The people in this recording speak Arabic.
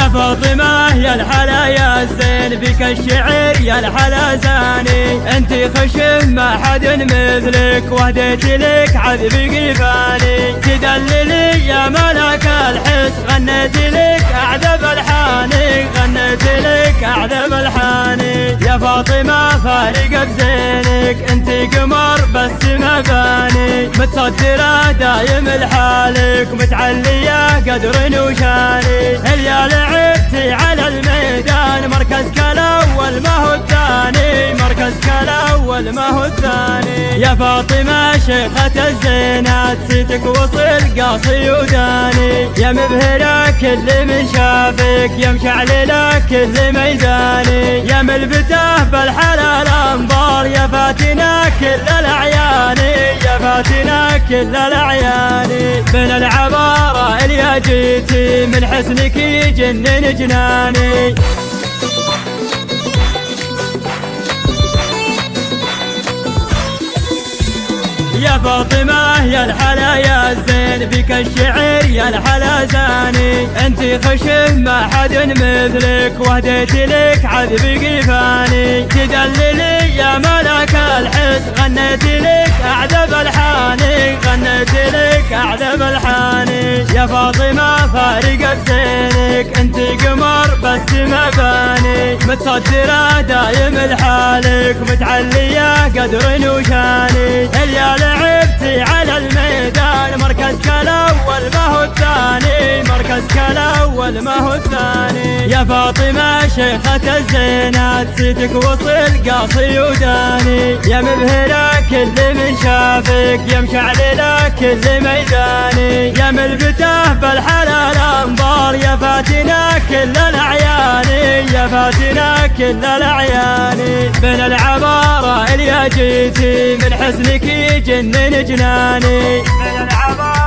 يا فاطمة يا الحلا يا الزين بك الشعر يا الحلا زاني، انتي خشم ما حد مثلك وهديت لك عذبي قفاني، تدللي يا ملك الحس غنيت لك اعذب الحاني، غنيت لك اعذب الحاني. يا فاطمة فارقة بزينك انتي قمر بس ما باني، متصدرة دايم لحالك متعلية قدر وشاني، يا لعبتي على الميدان مركزك الاول ما هو الثاني، مركزك الاول ما هو الثاني. يا فاطمة شيخة الزينات صيتك وصل قاصي وداني، يا مبهرة كل من شافك يا مشعللة كل ميداني، يا ملبته بالحلال انظار يا فاتنا كل الاعياني، يا فاتنا كل الاعياني. من العبارة اللي جيتي من حسنك يجنن جناني. يا فاطمة يا الحلا يا الزين بك الشعر يا الحلا زاني، انتي خشم ما حد مثلك وهديت لك عذبي قفاني، تدللي يا ملك الحس غنيت لك اعذب الحاني، غنيت لك اعذب الحاني. يا فاطمة فارقة بزينك انتي قمر بس ما باني، متصدرة دايم لحالك متعلية قدر وشاني، يا لعبتي على الميدان مركزك الاول ما هو الثاني، مركزك الاول ما هو الثاني. يا فاطمة شيخة الزينات صيتك وصل قاصي وداني، يا مبهرة كل من شافك يا مشعللة كل ميداني، يا ملبته بالحلال انظار يا فاتنا كل الاعياني، يا فاتنا كل الاعياني. من العبارة اللي جيتي من حسنك يجنن جناني، من العبارة